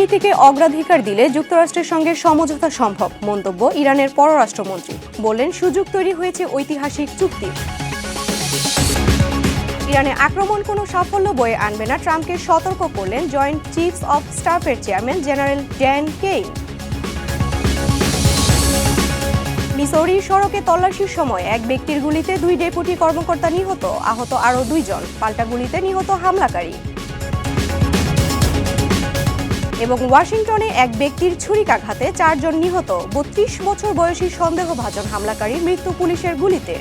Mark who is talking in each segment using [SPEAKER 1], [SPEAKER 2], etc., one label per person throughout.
[SPEAKER 1] কূটনীতিকে অগ্রাধিকার দিলে যুক্তরাষ্ট্রের সঙ্গে সমঝোতা সম্ভব, মন্তব্য ইরানের পররাষ্ট্রমন্ত্রী। বললেন, সুযোগ তৈরি হয়েছে ঐতিহাসিক চুক্তি। ইরানে আক্রমণ কোনো সাফল্য বয়ে আনবে না, ট্রাম্পকে সতর্ক করলেন জয়েন্ট চিফস অব স্টাফের chairman general Dan Caine. Missouri সড়কে তল্লাশির সময় এক ব্যক্তির গুলিতে 2 ডেপুটি কর্মকর্তা নিহত, আহত আরও 2 জন। পাল্টা গুলিতে নিহত হামলাকারী। এবং ওয়াশিংটনে এক ব্যক্তির ছুরিকাঘাতে 4 জন নিহত, 32 বছর বয়সী সন্দেহভাজন হামলাকারীর মৃত্যু পুলিশের গুলিতে।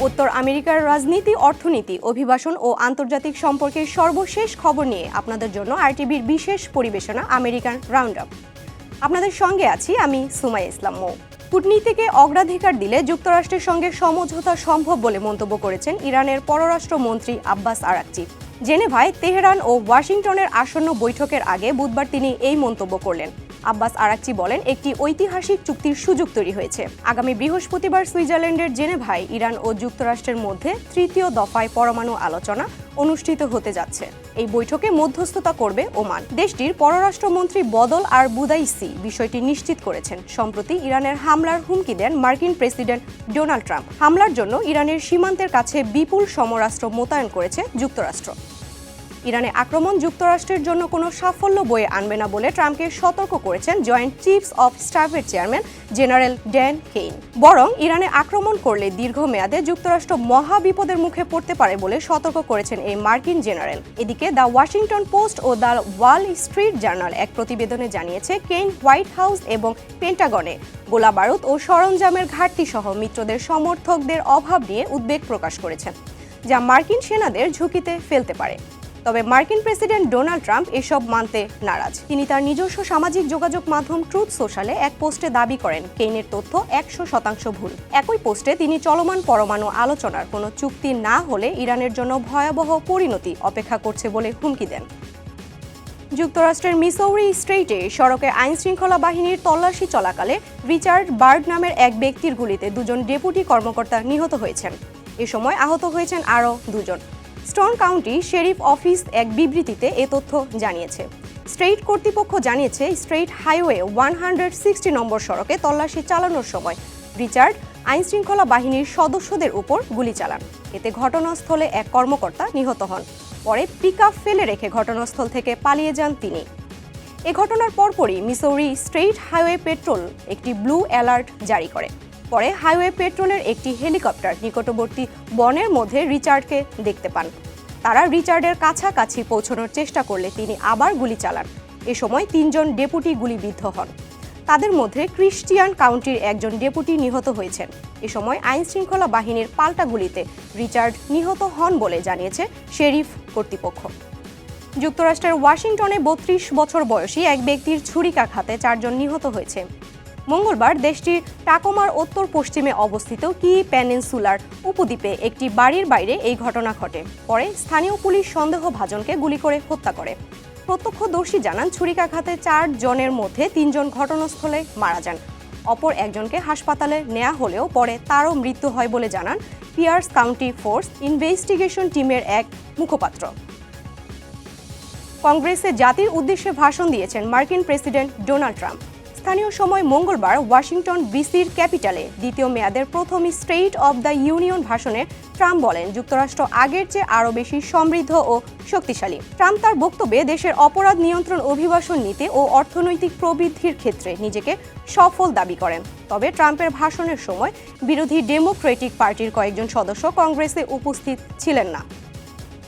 [SPEAKER 1] উত্তর আমেরিকার রাজনীতি, অর্থনীতি, অভিবাসন ও আন্তর্জাতিক সম্পর্কের সর্বশেষ খবর নিয়ে আপনাদের জন্য আরটিভির বিশেষ পরিবেশনা আমেরিকান রাউন্ড আপ। আপনাদের সঙ্গে আছি আমি সুমাইয়া ইসলাম মৌ। কূটনীতিকে অগ্রাধিকার দিলে যুক্তরাষ্ট্রের সঙ্গে সমঝোতা সম্ভব বলে মন্তব্য করেছেন ইরানের পররাষ্ট্রমন্ত্রী আব্বাস আরাকচি। জেনেভায় তেহরান ও ওয়াশিংটনের আসন্ন বৈঠকের আগে বুধবার তিনি এই মন্তব্য করলেন। আব্বাস আরাকচি বলেন, একটি ঐতিহাসিক চুক্তির সুযোগ তৈরি হয়েছে। আগামী বৃহস্পতিবার সুইজারল্যান্ডের জেনেভায় ইরান ও যুক্তরাষ্ট্রের মধ্যে 3য় দফায় পরমাণু আলোচনা অনুষ্ঠিত হতে যাচ্ছে। এই বৈঠকে মধ্যস্থতা করবে ওমান। দেশটির পররাষ্ট্রমন্ত্রী বদল আর বুদাইসি বিষয়টি নিশ্চিত করেছেন। সম্প্রতি ইরানের হামলার হুমকি দেন মার্কিন প্রেসিডেন্ট ডোনাল্ড ট্রাম্প। হামলার জন্য ইরানের সীমান্তের কাছে বিপুল সমরাস্ত্র মোতায়েন করেছে যুক্তরাষ্ট্র। ইরানে আক্রমণ যুক্তরাষ্ট্রের জন্য কোনো সাফল্য বয়ে আনবে না বলে ট্রাম্পকে সতর্ক করেছেন জয়েন্ট চিফস অব স্টাফের চেয়ারম্যান জেনারেল ড্যান কেইন। বরং ইরানে আক্রমণ করলে দীর্ঘমেয়াদে যুক্তরাষ্ট্র মহা বিপদের মুখে পড়তে পারে বলে সতর্ক করেছেন এই মার্কিন জেনারেল। এদিকে দ্য ওয়াশিংটন পোস্ট ও দ্য ওয়াল স্ট্রিট জার্নাল এক প্রতিবেদনে জানিয়েছে, কেইন হোয়াইট হাউস এবং পেন্টাগনে গোলাবারুদ ও সরঞ্জামের ঘাটতি সহ মিত্রদের সমর্থকদের অভাব নিয়ে উদ্বেগ প্রকাশ করেছেন, যা মার্কিন সেনাদের ঝুঁকিতে ফেলতে পারে। তবে মার্কিন প্রেসিডেন্ট ডোনাল্ড ট্রাম্প এসব মানতে নারাজ। তিনি তার নিজস্ব সামাজিক যোগাযোগ মাধ্যম ট্রুথ সোশ্যালে এক পোস্টে দাবি করেন, কেইনের তথ্য 100% ভুল। একই পোস্টে তিনি চলমান পরমাণু আলোচনার কোনো চুক্তি না হলে ইরানের জন্য ভয়াবহ পরিণতি অপেক্ষা করছে বলে হুমকি দেন। যুক্তরাষ্ট্রের মিসৌরি স্টেটে সড়কে আইনশৃঙ্খলা বাহিনীর তল্লাশি চলাকালে রিচার্ড বার্ড নামের এক ব্যক্তির গুলিতে 2 জন ডেপুটি কর্মকর্তা নিহত হয়েছেন। এ সময় আহত হয়েছেন আরও 2 জন। স্টোন কাউন্টি শেরিফ অফিস এক বিবৃতিতে এ তথ্য জানিয়েছে। স্টেট কর্তৃপক্ষ জানিয়েছে, স্টেট হাইওয়ে 160 নম্বর সড়কে তল্লাশি চালানোর সময় রিচার্ড আইনশৃঙ্খলা বাহিনীর সদস্যদের উপর গুলি চালান। এতে ঘটনাস্থলে এক কর্মকর্তা নিহত হন। পরে পিকআপ ফেলে রেখে ঘটনাস্থল থেকে পালিয়ে যান তিনি। এ ঘটনার পরপরই মিসৌরি স্টেট হাইওয়ে পেট্রোল একটি ব্লু অ্যালার্ট জারি করে। পরে হাইওয়ে পেট্রোলের একটি হেলিকপ্টার নিকটবর্তী বনের মধ্যে রিচার্ডকে দেখতে পান। তারা রিচার্ডের কাছাকাছি পৌঁছানোর চেষ্টা করলে তিনি আবার গুলি চালান। এ সময় 3 জন ডেপুটি গুলিবিদ্ধ হন। তাদের মধ্যে ক্রিস্টিয়ান কাউন্টির একজন ডেপুটি নিহত হয়েছেন। এ সময় আইনশৃঙ্খলা বাহিনীর পাল্টা গুলিতে রিচার্ড নিহত হন বলে জানিয়েছে শেরিফ কর্তৃপক্ষ। যুক্তরাষ্ট্রের ওয়াশিংটনে 32 বছর বয়সী এক ব্যক্তির ছুরিকাঘাতে 4 জন নিহত হয়েছে। মঙ্গলবার দেশটির টাকোমার উত্তর পশ্চিমে অবস্থিত কি পেনিনসুলার উপদ্বীপে একটি বাড়ির বাইরে এই ঘটনা ঘটে। পরে স্থানীয় পুলিশ সন্দেহভাজনকে গুলি করে হত্যা করে। প্রত্যক্ষদর্শী জানান, ছুরিকাঘাতে 4 জনের মধ্যে 3 জন ঘটনাস্থলে মারা যান। অপর একজনকে হাসপাতালে নেওয়া হলেও পরে তারও মৃত্যু হয় বলে জানান পিয়ার্স কাউন্টি ফোর্স ইনভেস্টিগেশন টিমের এক মুখপাত্র। কংগ্রেসে জাতির উদ্দেশ্যে ভাষণ দিয়েছেন মার্কিন প্রেসিডেন্ট ডোনাল্ড ট্রাম্প। স্থানীয় সময় মঙ্গলবার ওয়াশিংটন ডিসির ক্যাপিটালে দ্বিতীয় মেয়াদের প্রথম স্টেট অব দ্য ইউনিয়ন ভাষণে ট্রাম্প বলেন, যুক্তরাষ্ট্র আগের চেয়ে আরও বেশি সমৃদ্ধ ও শক্তিশালী। ট্রাম্প তার বক্তব্যে দেশের অপরাধ নিয়ন্ত্রণ, অভিবাসন নীতি ও অর্থনৈতিক প্রবৃদ্ধির ক্ষেত্রে নিজেকে সফল দাবি করেন। তবে ট্রাম্পের ভাষণের সময় বিরোধী ডেমোক্রেটিক পার্টির কয়েকজন সদস্য কংগ্রেসে উপস্থিত ছিলেন না।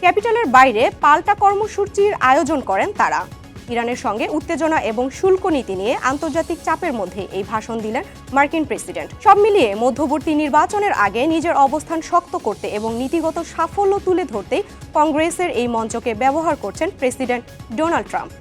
[SPEAKER 1] ক্যাপিটালের বাইরে পাল্টা কর্মসূচির আয়োজন করেন তারা। ইরানের সঙ্গে উত্তেজনা এবং শুল্ক নীতি নিয়ে আন্তর্জাতিক চাপের মধ্যে এই ভাষণ দিলেন মার্কিন প্রেসিডেন্ট। সব মিলিয়ে মধ্যবর্তী নির্বাচনের আগে নিজের অবস্থান শক্ত করতে এবং নীতিগত সাফল্য তুলে ধরতে কংগ্রেসের এই মঞ্চকে ব্যবহার করছেন প্রেসিডেন্ট ডোনাল্ড ট্রাম্প।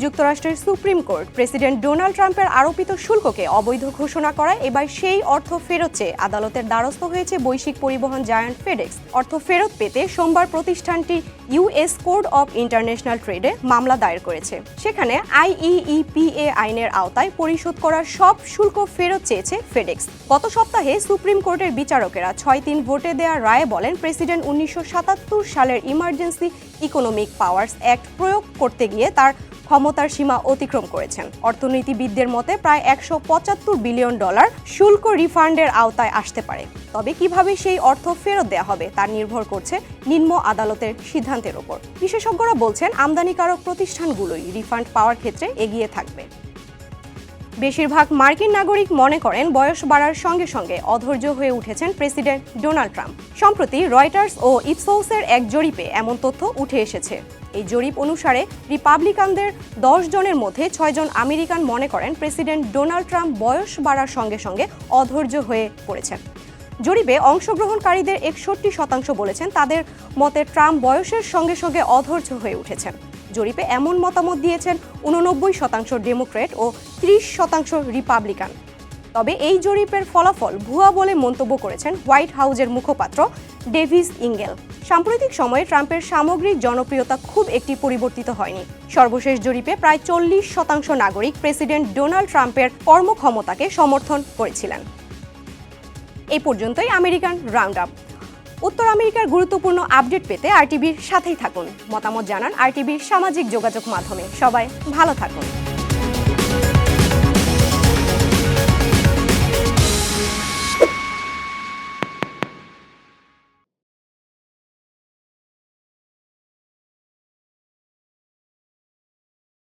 [SPEAKER 1] যুক্তরাষ্ট্রের সুপ্রিম কোর্ট প্রেসিডেন্ট ডোনাল্ড ট্রাম্পের আরোপিত শুল্ককে অবৈধ ঘোষণা করায় এবার সেই অর্থ ফেরত চেয়ে আদালতের দ্বারস্থ হয়েছে বৈশ্বিক পরিবহন জায়ান্ট ফেডেক্স। অর্থ ফেরত পেতে সোমবার প্রতিষ্ঠানটি ইউএস কোড অফ ইন্টারন্যাশনাল ট্রেডে মামলা দায়ের করেছে। সেখানে আইইইপিএ আইনের আওতায় পরিশোধ করা সব শুল্ক ফেরত চেয়েছে ফেডেক্স। গত সপ্তাহে সুপ্রিম কোর্টের বিচারকেরা 6-3 ভোটে দেওয়া রায়ে বলেন, প্রেসিডেন্ট 1977 সালের ইমার্জেন্সি ইকোনমিক পাওয়ার্স অ্যাক্ট প্রয়োগ করতে গিয়ে তার ক্ষমতার সীমা অতিক্রম করেছেন। অর্থনীতিবিদদের মতে প্রায় $175 বিলিয়ন শুল্ক রিফান্ডের আওতায় আসতে পারে। তবে কিভাবে সেই অর্থ ফেরত দেওয়া হবে তা নির্ভর করছে নিম্ন আদালতের সিদ্ধান্তের উপর। বিশেষজ্ঞরা বলছেন আমদানিকারক প্রতিষ্ঠানগুলোই রিফান্ড পাওয়ার ক্ষেত্রে এগিয়ে থাকবে। বেশিরভাগ মার্কিন নাগরিক মনে করেন বয়স বাড়ার সঙ্গে সঙ্গে অধৈর্য হয়ে উঠেছেন প্রেসিডেন্ট ডোনাল্ড ট্রাম্প। সম্প্রতি রয়টার্স ও ইপসোসের এক জরিপে এমন তথ্য উঠে এসেছে। এই জরিপ অনুসারে রিপাবলিকানদের 10 জনের মধ্যে 6 জন আমেরিকান মনে করেন প্রেসিডেন্ট ডোনাল্ড ট্রাম্প বয়স বাড়ার সঙ্গে সঙ্গে অধৈর্য হয়ে পড়েছেন। জরিপে অংশগ্রহণকারীদের 61% বলেছেন তাদের মতে ট্রাম্প বয়সের সঙ্গে সঙ্গে অধৈর্য হয়ে উঠেছেন। জরিপে এমন মতামত দিয়েছেন 89% ডেমোক্র্যাট ও 30% রিপাবলিকান। তবে এই জরিপের ফলাফল ভুয়া বলে মন্তব্য করেছেন হোয়াইট হাউসের মুখপাত্র ডেভিস ইঙ্গেল। সাম্প্রতিক সময়ে ট্রাম্পের সামগ্রিক জনপ্রিয়তা খুব একটি পরিবর্তিত হয়নি। সর্বশেষ জরিপে প্রায় 40% নাগরিক প্রেসিডেন্ট ডোনাল্ড ট্রাম্পের কর্মক্ষমতাকে সমর্থন করেছিলেন। এই পর্যন্তই আমেরিকান রাউন্ড আপ। উত্তর আমেরিকার গুরুত্বপূর্ণ আপডেট পেতে আরটিভির সাথেই থাকুন। মতামত জানান আরটিভির সামাজিক যোগাযোগ মাধ্যমে। সবাই ভালো থাকুন।